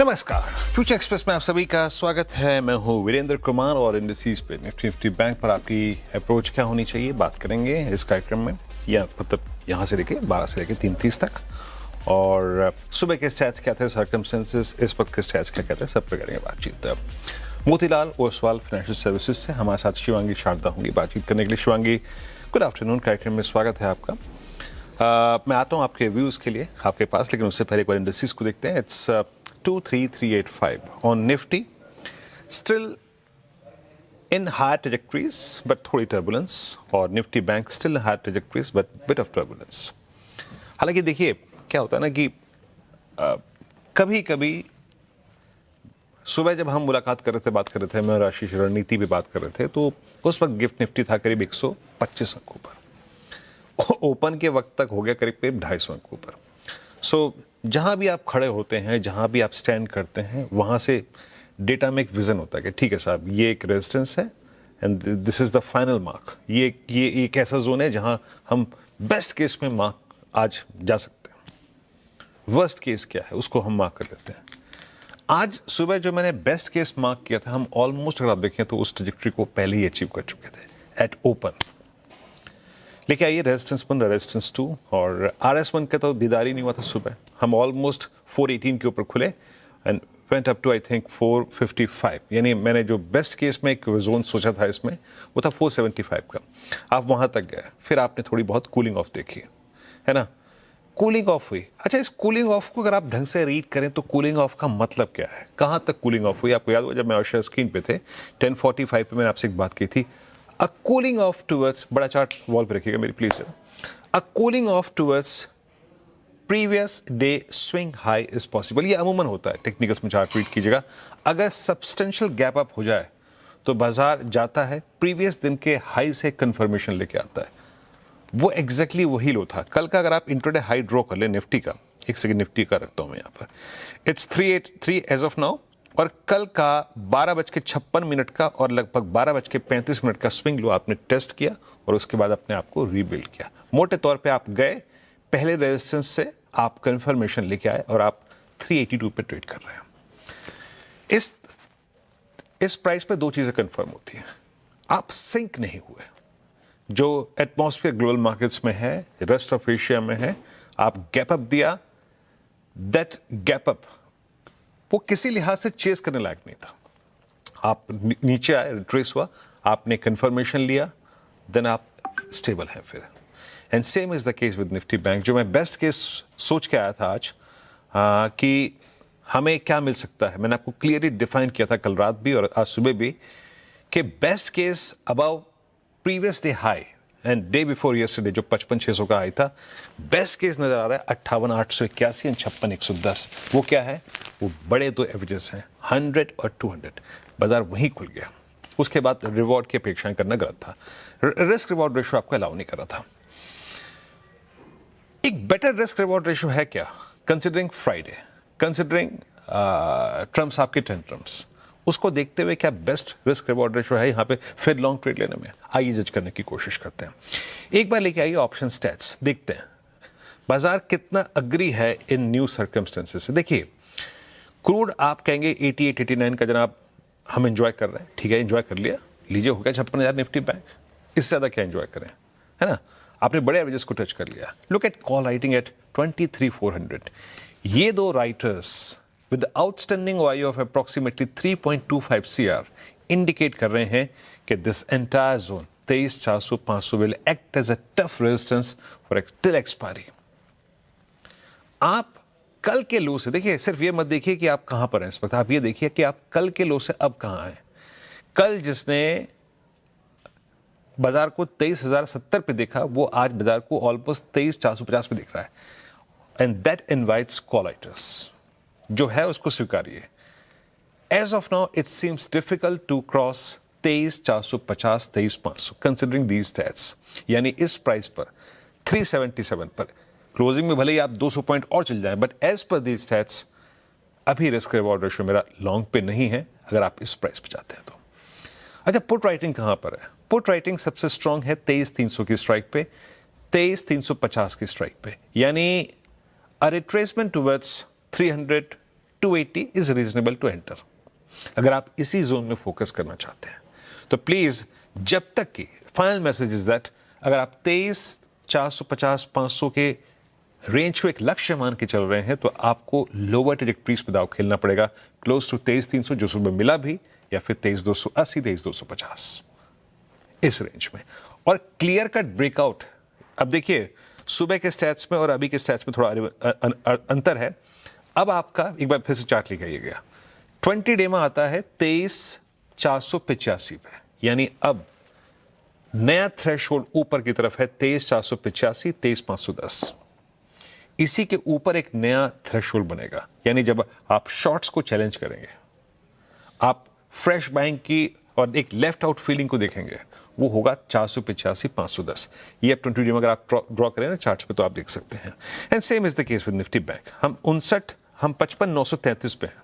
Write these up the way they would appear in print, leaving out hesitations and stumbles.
नमस्कार, future express में आप सभी का स्वागत है। मैं हूं वीरेंद्र कुमार और इंडस्ट्रीज पे निफ्टी बैंक पर आपकी अप्रोच क्या होनी चाहिए बात करेंगे इस कार्यक्रम में, या मतलब यहाँ से लेके 12 से लेके 3:30 तक। और सुबह के स्टैट्स क्या थे, सर्कमस्टेंसेस, इस वक्त के स्टैट्स क्या कहते हैं, सब पे करेंगे बातचीत। मोतीलाल ओसवाल फाइनेंशियल सर्विसेज से हमारे साथ शिवांगी शारदा होंगी बातचीत करने के लिए। शिवांगी, गुड आफ्टरनून, कार्यक्रम में स्वागत है आपका। मैं आता हूँ आपके व्यूज़ के लिए आपके पास, लेकिन उससे पहले एक बार इंडस्ट्रीज को देखते हैं। It's 23385 on Nifty, still in higher trajectories but थोड़ी turbulence, और Nifty Bank still in higher trajectories but bit of turbulence। हालांकि देखिए क्या होता है ना कि कभी कभी सुबह जब हम मुलाकात कर रहे थे, बात कर रहे थे, मैं और आशीष रणनीति पे बात कर रहे थे, तो उस वक्त गिफ्ट निफ्टी था करीब 125 अंकों पर, ओपन के वक्त तक हो गया करीब 250 अंकों पर। सो जहाँ भी आप खड़े होते हैं, जहाँ भी आप स्टैंड करते हैं, वहाँ से डेटा में एक विज़न होता है कि ठीक है साहब, ये एक रेजिस्टेंस है and this is the final mark. ये एक ऐसा जोन है जहाँ हम बेस्ट केस में मार्क आज जा सकते हैं, वर्स्ट केस क्या है उसको हम मार्क कर लेते हैं। आज सुबह जो मैंने बेस्ट केस मार्क किया था, हम ऑलमोस्ट अगर आप देखें तो उस ट्रजेक्टरी को पहले ही अचीव कर चुके थे एट ओपन। लेकिन आइए रेजिस्टेंस 1, रेजिस्टेंस 2 और RS1 का तो दीदार ही नहीं हुआ था सुबह। हम ऑलमोस्ट 418 के ऊपर खुले end went up to I think 455, यानी मैंने जो बेस्ट केस में एक जोन सोचा था इसमें वो था 475 का। आप वहाँ तक गए, फिर आपने थोड़ी बहुत कूलिंग ऑफ देखी, है ना, कूलिंग ऑफ हुई। अच्छा, इस कूलिंग ऑफ को अगर आप ढंग से रीड करें तो कूलिंग ऑफ का मतलब क्या है, कहाँ तक कूलिंग ऑफ हुई? आपको याद हुआ जब मैं और स्क्रीन पे थे 10:45 पे मैंने आपसे एक बात की थी, अ कूलिंग ऑफ टूवर्ड्स, बड़ा चार्ट वॉल पे रखिएगा मेरी please, a cooling of towards previous day swing high is possible. ये अमूमन होता है, टेक्निकल्स में चार्ट रीड कीजिएगा। अगर सब्सटेंशियल गैप अप हो जाए तो बाजार जाता है प्रीवियस दिन के हाई से कंफर्मेशन लेके आता है। वो एग्जैक्टली वही लो था कल का। अगर आप इंट्राडे हाई ड्रॉ कर ले निफ्टी का, एक सेकंड निफ्टी का रखता हूं मैं यहाँ पर, इट्स 383 एज ऑफ नाउ, और कल का 12:56 का और लगभग 12:35 का स्विंग लो आपने टेस्ट किया और उसके बाद अपने आप को रीबिल्ड किया। मोटे तौर पे आप गए पहले रेजिस्टेंस से, आप कंफर्मेशन लेके आए और आप 382 पे ट्रेड कर रहे हैं। इस प्राइस पे दो चीजें कंफर्म होती हैं, आप सिंक नहीं हुए। जो एटमॉस्फेयर ग्लोबल मार्केट्स में है, रेस्ट ऑफ एशिया में है, आप गैप अप दिया, दैट गैप अप वो किसी लिहाज से चेस करने लायक नहीं था। आप नीचे आए, रिट्रेस हुआ, आपने कंफर्मेशन लिया, देन आप स्टेबल हैं फिर। And same is the case with Nifty bank. जो मैं बेस्ट केस सोच के आया था आज कि हमें क्या मिल सकता है, मैंने आपको क्लियरली डिफाइन किया था कल रात भी और आज सुबह भी, कि best case about previous day high and day before yesterday जो 55,600 का हाई था, बेस्ट केस नजर आ रहा है 58,881 एंड 56,110। वो क्या है? वो बड़े दो एवरेजेस हैं, 100 और 200। बाजार वहीं खुल गया। उसके बाद रिवॉर्ड की अपेक्षाएं करना गलत था, रिस्क रिवॉर्ड रेशो आपको अलाउ नहीं कर रहा था। एक बेटर रिस्क रिवॉर्ड रेशो है क्या, कंसिडरिंग फ्राइडे, कंसिडरिंग ट्रम्प्स, आपके टेंट्रम्स, उसको देखते हुए क्या बेस्ट रिस्क रिवॉर्ड रेशो है यहाँ पे फिर लॉन्ग ट्रेड लेने में? आइए जज करने की कोशिश करते हैं। एक बार लेके आइए ऑप्शन स्टैट्स, देखते हैं बाजार कितना अग्री है इन न्यू सर्कमस्टेंसेस से। देखिए क्रूड आप कहेंगे 88-89 का जनाब हम एंजॉय कर रहे हैं, ठीक है, एंजॉय कर लिया, लीजिए, हो गया 56,000 निफ्टी बैंक, इससे ज़्यादा क्या एंजॉय करें, है ना। आपने बड़े एवरेजेस को टच कर लिया। Look at call writing at 23,400। ये दो writers with the outstanding OI of approximately 3.25 CR indicate कर रहे हैं कि this entire zone 23,400-500 will act as a tough resistance for till expiry। आप कल के लो से देखिए, सिर्फ ये मत देखिए कि आप कहां पर हैं इस वक्त, आप ये देखिए कि आप कल के लो से अब कहां हैं। कल जिसने बाजार को 23,070 पे देखा, वो आज बाजार को ऑलमोस्ट 23,450 पे दिख रहा है। एंड दैट इनवाइट्स कॉलाइटर्स, जो है उसको स्वीकारिए। As of now it seems difficult to cross 23,450, 23,500 considering these stats. यानी इस प्राइस पर 377 पर क्लोजिंग में भले ही आप 200 पॉइंट और चल जाएं, but as per these stats अभी रिस्क रिवॉर्ड रेशियो मेरा लॉन्ग पे नहीं है अगर आप इस प्राइस पे जाते हैं तो। अच्छा, पुट राइटिंग कहां पर है? पुट राइटिंग सबसे स्ट्रांग है 23,300 की स्ट्राइक पे, 23,350 की स्ट्राइक पे, यानी a retracement towards 300 280 is reasonable to enter. अगर आप इसी जोन में फोकस करना चाहते हैं तो प्लीज, जब तक कि फाइनल मैसेज इज दैट अगर आप 23,450 500 के रेंज को एक लक्ष्य मान के चल रहे हैं तो आपको लोअर ट्रेजेक्टरीज पे दाव खेलना पड़ेगा, क्लोज टू 23,300 जो सुबह मिला भी, या फिर 23,280 23,250 इस रेंज में। और क्लियर कट ब्रेकआउट, अब देखिए सुबह के स्टैट्स में और अभी के स्टैट्स में थोड़ा अंतर है। अब आपका एक बार फिर से चार्ट लिखाइए गया, 20 डे में आता है 23,485 पे, यानी अब नया थ्रेशोल्ड ऊपर की तरफ है 23,485 23,510। इसी के ऊपर एक नया थ्रेशोल्ड बनेगा, यानी जब आप शॉर्ट्स को चैलेंज करेंगे, आप फ्रेश बाइंग की और एक लेफ्ट आउट फीलिंग को देखेंगे, वो होगा 485 510। ये अब 20 डे में अगर आप ड्रॉ करें ना चार्ट्स पे तो आप देख सकते हैं। And same is the case with Nifty bank. हम 55,933 पे हैं,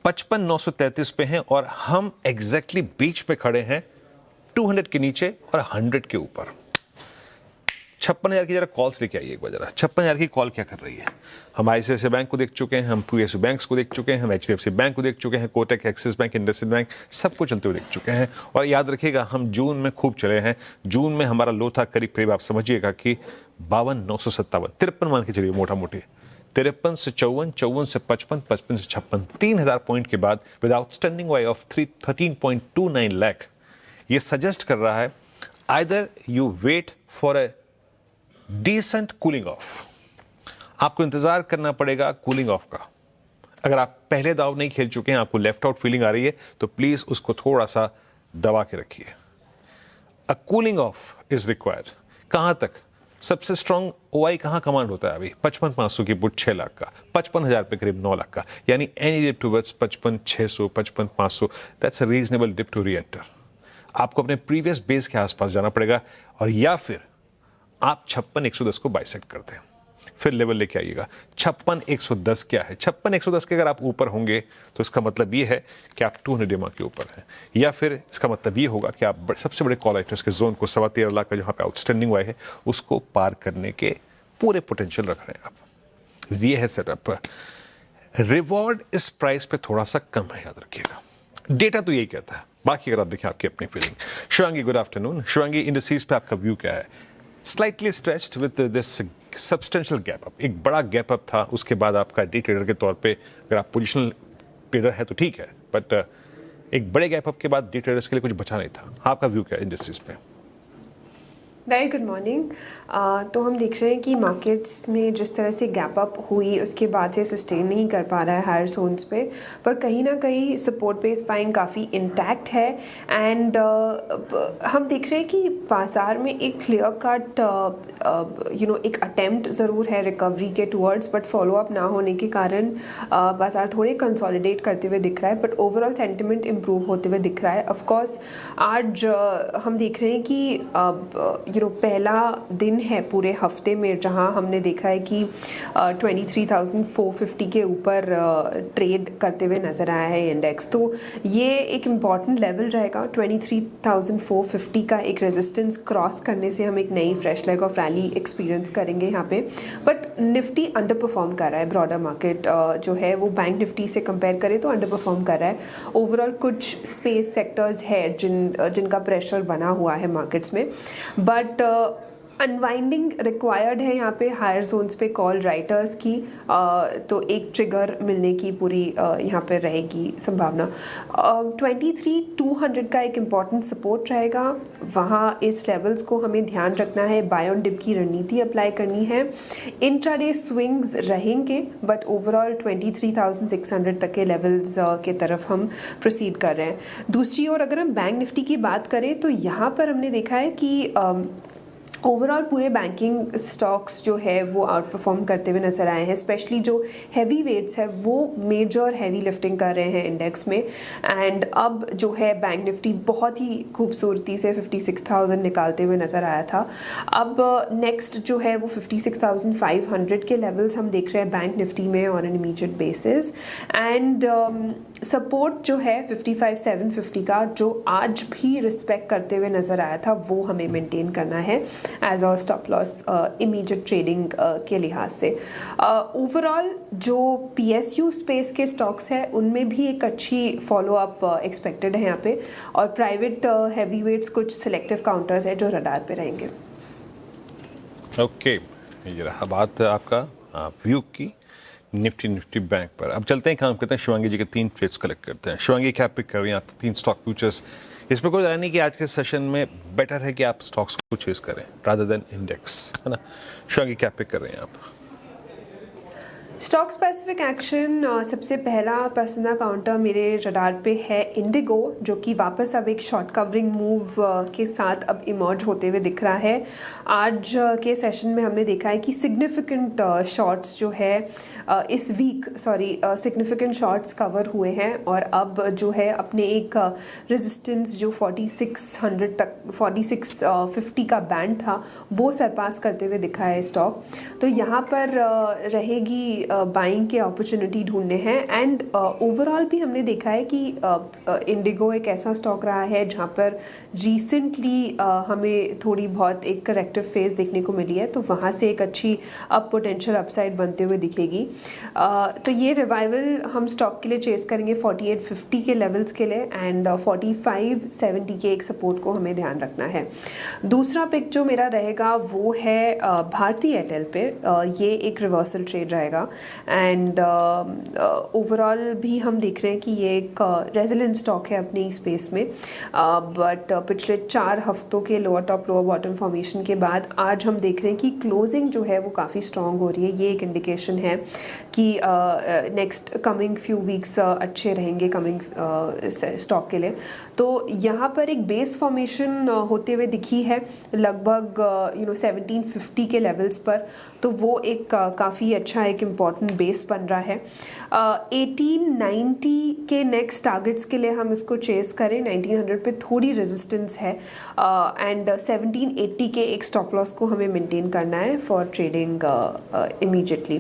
55,933 पे हैं और हम एग्जैक्टली बीच पे खड़े हैं, 200 के नीचे और 100 के ऊपर। 56,000 की जरा कॉल्स लेके आइए एक बार जरा, 56,000 की कॉल क्या कर रही है। हम ICICI बैंक को देख चुके हैं, हम PSU बैंक्स को देख चुके हैं, हम HDFC बैंक को देख चुके हैं, Kotak, axis bank, IndusInd bank, सबको चलते हुए देख चुके हैं। और याद रखिएगा हम जून में खूब चले हैं। जून में हमारा लो था करीब आप समझिएगा कि 52,957, 53 मान के चलिए मोटा मोटी, 53 से 54, 54 से 55, 55 से 56, 3,000 पॉइंट के बाद with outstanding y of 13.29 lakh, ये सजेस्ट कर रहा है either you wait for a decent cooling off, आपको इंतजार करना पड़ेगा कूलिंग ऑफ का। अगर आप पहले दाव नहीं खेल चुके हैं, आपको लेफ्ट आउट फीलिंग आ रही है, तो प्लीज उसको थोड़ा सा दबा के रखिए। A cooling of is required. कहां तक? सबसे स्ट्रॉन्ग OI कहां कमांड होता है अभी? 55,500 की पुट 6 लाख का, 55,000 पे करीब 9 लाख का, यानी any dip towards 55,600 55,500, that's a reasonable dip to reenter. आपको अपने प्रीवियस बेस के आसपास जाना पड़ेगा, और या फिर आप 56,110 को बाइसेक्ट करते हैं, फिर लेवल लेके आइएगा। 56,110 क्या है? 56,110 के अगर आप ऊपर होंगे तो इसका मतलब ये है कि आप 200 डेमा के ऊपर हैं, या फिर इसका मतलब ये होगा कि आप सबसे बड़े कॉल राइटर्स के जोन को 13.25 लाख का जहाँ पे आउटस्टैंडिंग हुआ है उसको पार करने के पूरे पोटेंशियल रख रहे हैं आप। ये है सेटअप। रिवॉर्ड इस प्राइस पे थोड़ा सा कम है, याद रखिएगा। डेटा तो यही कहता है, बाकी अगर आप देखें आपकी अपनी feeling. Shivangi, good afternoon. Shivangi, industries पे आपका व्यू क्या है? Slightly stretched with this substantial gap up, एक बड़ा गैप अप था, उसके बाद आपका डे ट्रेडर के तौर पे अगर आप पोजिशनल ट्रेडर है तो ठीक है, बट एक बड़े गैप अप के बाद डे ट्रेडर्स के लिए कुछ बचा नहीं था। आपका व्यू क्या है इंडस्ट्रीज पे? Very good morning. तो हम देख रहे हैं कि मार्केट्स में जिस तरह से गैप अप हुई उसके बाद से सस्टेन नहीं कर पा रहा है हायर जोन्स पे, पर कहीं ना कहीं सपोर्ट बेस बाइंग काफ़ी इंटैक्ट है। एंड हम देख रहे हैं कि बाज़ार में एक क्लियर कट एक अटेम्प्ट ज़रूर है रिकवरी के टूवर्ड्स, बट फॉलो अप ना होने के कारण बाज़ार थोड़े कंसोलिडेट करते हुए दिख रहा है, बट ओवरऑल सेंटिमेंट इम्प्रूव होते हुए दिख रहा है। ऑफकोर्स आज हम देख रहे हैं कि पहला दिन है पूरे हफ्ते में जहां हमने देखा है कि 23,450 के ऊपर ट्रेड करते हुए नज़र आया है इंडेक्स। तो ये एक इम्पॉर्टेंट लेवल रहेगा। 23,450 का एक रेजिस्टेंस क्रॉस करने से हम एक नई fresh leg of rally experience करेंगे यहाँ पे। बट निफ्टी अंडर परफॉर्म कर रहा है, ब्रॉडर मार्केट जो है वो बैंक निफ्टी से कंपेयर करें तो अंडर परफॉर्म कर रहा है। ओवरऑल कुछ स्पेस सेक्टर्स है जिनका प्रेशर बना हुआ है मार्केट्स में, बट अनवाइंडिंग रिक्वायर्ड है यहाँ पे हायर जोन्स पे कॉल राइटर्स की। तो एक ट्रिगर मिलने की पूरी यहाँ पे रहेगी संभावना। 23,200 का एक इम्पॉर्टेंट सपोर्ट रहेगा, वहाँ इस लेवल्स को हमें ध्यान रखना है, बाय ऑन डिप की रणनीति अप्लाई करनी है। इंट्राडे स्विंग्स रहेंगे, बट ओवरऑल 23,600 तक के लेवल्स के तरफ हम प्रोसीड कर रहे हैं। दूसरी ओर अगर हम बैंक निफ्टी की बात करें तो यहाँ पर हमने देखा है कि ओवरऑल पूरे बैंकिंग स्टॉक्स जो है वो आउट परफॉर्म करते हुए नजर आए हैं। स्पेशली जो हैवी वेट्स है वो मेजर हैवी लिफ्टिंग कर रहे हैं इंडेक्स में। एंड अब जो है बैंक निफ्टी बहुत ही खूबसूरती से 56,000 निकालते हुए नज़र आया था। अब नेक्स्ट जो है वो 56,500 के लेवल्स हम देख रहे हैं बैंक निफ्टी में on an immediate basis. And support जो है 55,750 का, जो आज भी रिस्पेक्ट करते हुए नज़र आया था, वो हमें मेंटेन करना है। As a stop loss immediate trading के लिहाज से। ओवरऑल जो PSU स्पेस के स्टॉक्स हैं उनमें भी एक अच्छी फॉलो अप एक्सपेक्टेड है यहाँ पे, और प्राइवेट हैवी वेट्स कुछ सिलेक्टिव काउंटर्स हैं जो रडार पे रहेंगे। ओके, ये रहा बात आपका व्यू की निफ्टी बैंक पर। अब चलते हैं, काम करते हैं, शिवांगी जी के 3 ट्रेड्स कलेक्ट करते हैं। शिवांगी क्या पिक कर रही हैं आप? 3 स्टॉक फ्यूचर्स, इसमें कोई राय नहीं कि आज के सेशन में बेटर है कि आप स्टॉक्स को चेज करें रादर देन इंडेक्स, है ना? शिवांगी क्या पिक कर रहे हैं आप? स्टॉक स्पेसिफिक एक्शन, सबसे पहला पसंदीदा काउंटर मेरे रडार पे है इंडिगो, जो कि वापस अब एक शॉर्ट कवरिंग मूव के साथ अब इमर्ज होते हुए दिख रहा है। आज के सेशन में हमने देखा है कि सिग्निफिकेंट शॉर्ट्स जो है इस वीक सिग्निफिकेंट शॉर्ट्स कवर हुए हैं, और अब जो है अपने एक रेजिस्टेंस जो 4600 तक 4650 का बैंड था वो सरपास करते हुए दिखा है स्टॉक। तो यहाँ पर रहेगी बाइंग के अपॉर्चुनिटी ढूंढने हैं। एंड ओवरऑल भी हमने देखा है कि इंडिगो एक ऐसा स्टॉक रहा है जहाँ पर रिसेंटली हमें थोड़ी बहुत एक करेक्टिव फेज देखने को मिली है, तो वहाँ से एक अच्छी अब पोटेंशियल अपसाइड बनते हुए दिखेगी। तो ये रिवाइवल हम स्टॉक के लिए चेस करेंगे 4850 के लेवल्स के लिए, एंड 4570 के एक सपोर्ट को हमें ध्यान रखना है। दूसरा पिक जो मेरा रहेगा वो है भारती एयरटेल पे। ये एक रिवर्सल ट्रेड रहेगा, एंड ओवरऑल भी हम देख रहे हैं कि ये एक रेजिलेंट स्टॉक है अपनी स्पेस में, बट पिछले 4 हफ्तों के lower top lower bottom formation के बाद आज हम देख रहे हैं कि क्लोजिंग जो है वो काफ़ी स्ट्रॉन्ग हो रही है। ये एक इंडिकेशन है कि नेक्स्ट कमिंग फ्यू वीक्स अच्छे रहेंगे कमिंग स्टॉक के लिए। तो यहाँ पर एक बेस फॉर्मेशन होते हुए दिखी है लगभग 1750 के लेवल्स पर, तो वो एक काफ़ी अच्छा एक इम्पॉर्टेंट बेस बन रहा है। 1890 के नेक्स्ट टारगेट्स के लिए हम इसको चेस करें, 1900 पे थोड़ी रेजिस्टेंस है, एंड 1780 के एक स्टॉप लॉस को हमें मेंटेन करना है फॉर ट्रेडिंग इमीडिएटली।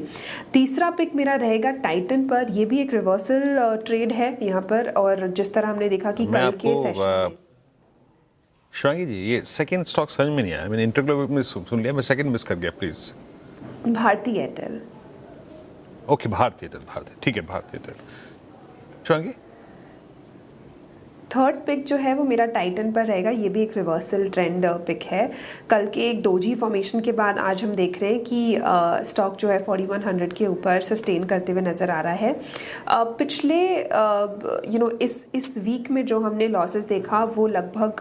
तीसरा पिक मेरा रहेगा टाइटन पर। ये भी एक रिवर्सल ट्रेड है यहाँ पर, और जिस तरह हमने देखा कि कल के सेशन शिवांगी जी ये सेकंड स्टॉक समझ में नहीं आया, मैंने इंटरग्लोब में सुन लिया, मैं सेकंड मिस कर गया please. Bharti Airtel. Okay, Bharti Airtel, ठीक है, Bharti Airtel. Shivangi third pick जो है वो मेरा टाइटन पर रहेगा। ये भी एक रिवर्सल ट्रेंड पिक है। कल के एक डोजी फॉर्मेशन के बाद आज हम देख रहे हैं कि स्टॉक जो है 4100 के ऊपर सस्टेन करते हुए नज़र आ रहा है। पिछले इस वीक में जो हमने लॉसेस देखा वो लगभग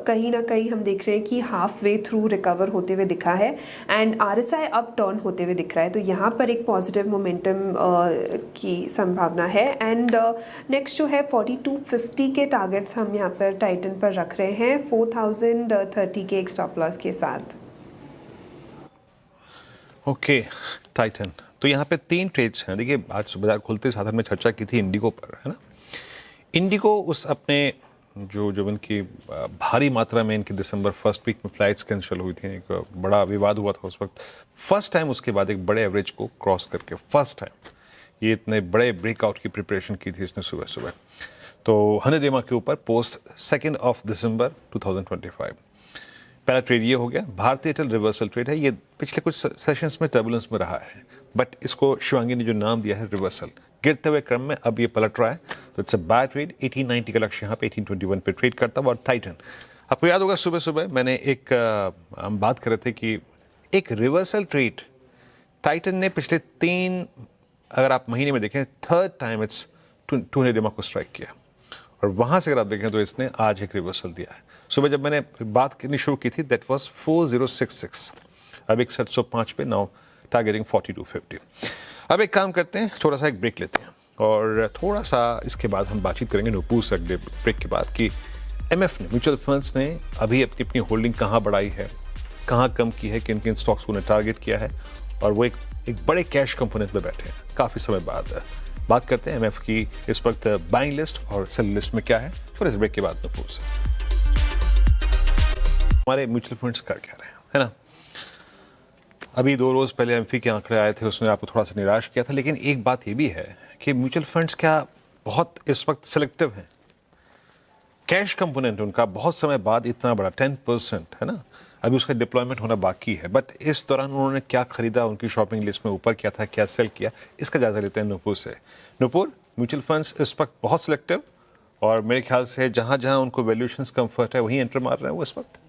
कहीं ना कहीं हम देख रहे हैं कि हाफ वे थ्रू रिकवर होते हुए दिखा है, एंड RSI अप टर्न होते हुए दिख रहा है। तो यहाँ पर एक पॉजिटिव मोमेंटम की संभावना है। एंड नेक्स्ट जो है 4250 के टारगेट्स हम यहाँ पर टाइटन पर रख रहे हैं 4030 के एक स्टॉप लॉस के साथ। Okay, Titan. तो यहाँ पे 3 ट्रेड्स हैं। देखिए आज बाजार खुलते साथ में चर्चा की थी इंडिगो पर, है ना? इंडिगो उस अपने जो इनकी भारी मात्रा में इनकी दिसंबर फर्स्ट वीक में फ्लाइट्स कैंसिल हुई थी, एक बड़ा विवाद हुआ था उस वक्त। फर्स्ट टाइम उसके बाद एक बड़े एवरेज को क्रॉस करके फर्स्ट टाइम ये इतने बड़े ब्रेकआउट की प्रिपरेशन की थी इसने सुबह सुबह। तो 100 EMA के ऊपर पोस्ट 2 दिसंबर 2025। पहला ट्रेड ये हो गया। भारती एयरटेल रिवर्सल ट्रेड है। ये पिछले कुछ सेशंस में टर्बुलेंस में रहा है, बट इसको शिवांगी ने जो नाम दिया है रिवर्सल, गिरते हुए क्रम में अब ये पलट रहा है। तो इट्स अ बैड ट्रेड। 1890 का लक्ष्य यहाँ पे 1821 पे ट्रेड करता हुआ। और टाइटन, आपको याद होगा सुबह सुबह मैंने हम बात कर रहे थे कि एक रिवर्सल ट्रेड टाइटन ने पिछले 3 अगर आप महीने में देखें थर्ड टाइम इट्स 200 EMA को स्ट्राइक किया, और वहाँ से अगर आप देखें तो इसने आज एक रिवर्सल दिया है। सुबह जब मैंने बात करनी शुरू की थी दैट वाज 4066, अब 6105 पे, नाउ टारगेटिंग 4250। अब एक काम करते हैं, छोटा सा एक ब्रेक लेते हैं, और थोड़ा सा इसके बाद हम बातचीत करेंगे नुपूर से अगले ब्रेक के बाद कि MF ने, म्यूचुअल फंड्स ने अभी अपनी अपनी होल्डिंग कहाँ बढ़ाई है, कहाँ कम की है, किन किन स्टॉक्स को उन्हें टारगेट किया है, और वो एक बड़े कैश कंपोनेंट में बैठे हैं काफ़ी समय बाद। बात करते हैं MF की इस वक्त बाइंग लिस्ट और सेल लिस्ट में क्या है, छोटे से ब्रेक के बाद नुपूर से। हमारे म्यूचुअल फंड्स कर क्या रहे हैं, है ना? अभी 2 रोज़ पहले MF के आंकड़े आए थे, उसने आपको थोड़ा सा निराश किया था, लेकिन एक बात ये भी है कि म्यूचुअल फंड्स क्या बहुत इस वक्त सिलेक्टिव हैं। कैश कंपोनेंट उनका बहुत समय बाद इतना बड़ा 10% है ना, अभी उसका डिप्लॉयमेंट होना बाकी है, बट इस दौरान उन्होंने क्या खरीदा, उनकी शॉपिंग लिस्ट में ऊपर क्या था, क्या सेल किया, इसका जायजा लेते हैं नूपुर से। नूपुर, म्यूचुअल फंड्स इस वक्त बहुत सिलेक्टिव और मेरे ख्याल से जहां जहां उनको वैल्यूएशंस कंफर्ट है वहीं एंटर मार रहे हैं वो इस वक्त।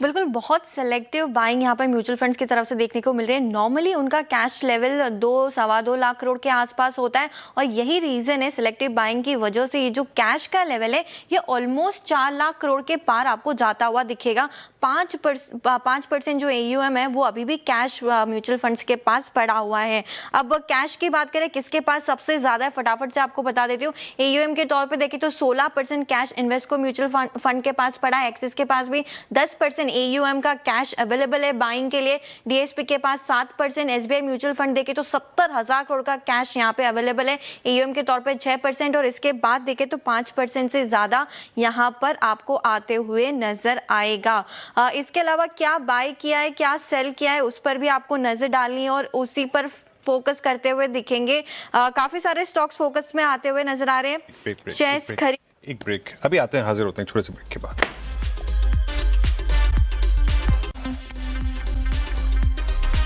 बिल्कुल, बहुत सेलेक्टिव बाइंग यहाँ पर म्यूचुअल फंड्स की तरफ से देखने को मिल रही है। नॉर्मली उनका कैश लेवल 2-2.25 लाख करोड़ के आसपास होता है और यही रीज़न है सेलेक्टिव बाइंग की वजह से ये जो कैश का लेवल है ये ऑलमोस्ट 4 लाख करोड़ के पार आपको जाता हुआ दिखेगा। 5% जो AUM है वो अभी भी कैश म्यूचुअल फंड्स के पास पड़ा हुआ है। अब कैश की बात करें किसके पास सबसे ज़्यादा है, फटाफट से आपको बता देती हूँ। AUM के तौर पर देखें तो 16% कैश इन्वेस्को म्यूचुअल फंड के पास पड़ा है, एक्सिस के पास भी 10% AUM का कैश अवेलेबल है बाइंग के लिए, DSP के पास 7%, SBI म्यूचुअल फंड देखे तो 70,000 करोड़ का कैश यहाँ पे अवेलेबल है AUM के तौर पे 6%, और इसके बाद देखे तो 5% से ज्यादा यहाँ पर आपको आते हुए नजर आएगा। इसके अलावा क्या बाय किया है, क्या सेल किया है, उस पर भी आपको नजर डालनी है और उसी पर फोकस करते हुए दिखेंगे। काफी सारे स्टॉक्स फोकस में आते हुए नजर आ रहे हैं। शेयर्स खरीद एक ब्रेक, अभी आते हैं, हाजिर होते हैं छोटे से ब्रेक के बाद।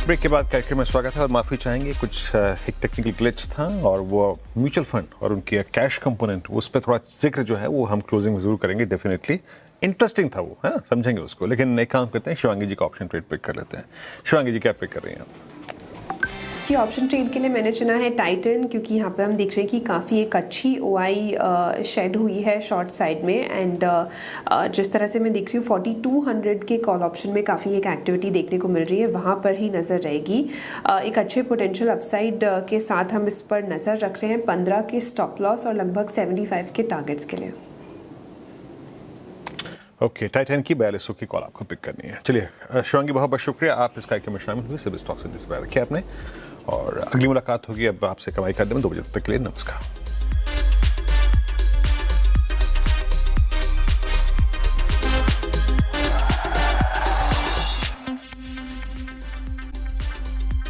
ब्रेक के बाद कार्यक्रम में स्वागत है और माफ़ी चाहेंगे, कुछ एक टेक्निकल ग्लिच था और वो म्यूचुअल फंड और उनकी कैश कंपोनेंट उस पर थोड़ा जिक्र जो है वो हम क्लोजिंग में जरूर करेंगे। डेफिनेटली इंटरेस्टिंग था वो, है ना, समझेंगे उसको। लेकिन एक काम करते हैं, शिवांगी जी का ऑप्शन ट्रेड पिक कर लेते हैं। शिवांगी जी क्या पिक कर रही हैं आप? जी, ऑप्शन ट्रेड के लिए मैंने चुना है टाइटन, क्योंकि यहाँ पे हम देख रहे हैं कि काफ़ी एक अच्छी OI शेड हुई है शॉर्ट साइड में, एंड जिस तरह से मैं देख रही हूँ 4200 के कॉल ऑप्शन में काफ़ी एक एक्टिविटी देखने को मिल रही है, वहाँ पर ही नज़र रहेगी। एक अच्छे पोटेंशियल अपसाइड के साथ हम इस पर नज़र रख रहे हैं, 15 के स्टॉप लॉस और लगभग 75 के टारगेट्स के लिए। ओके, टाइटन की 4200 की कॉल आपको पिक करनी है। चलिए शिवांगी, बहुत बहुत शुक्रिया, आप इस कार्यक्रम में शामिल हुए, सभी स्टॉक्स से डिस्प्ले रखे आपने, और अगली मुलाकात होगी अब आपसे कमाई करने में 2 बजे तक के लिए। नमस्कार।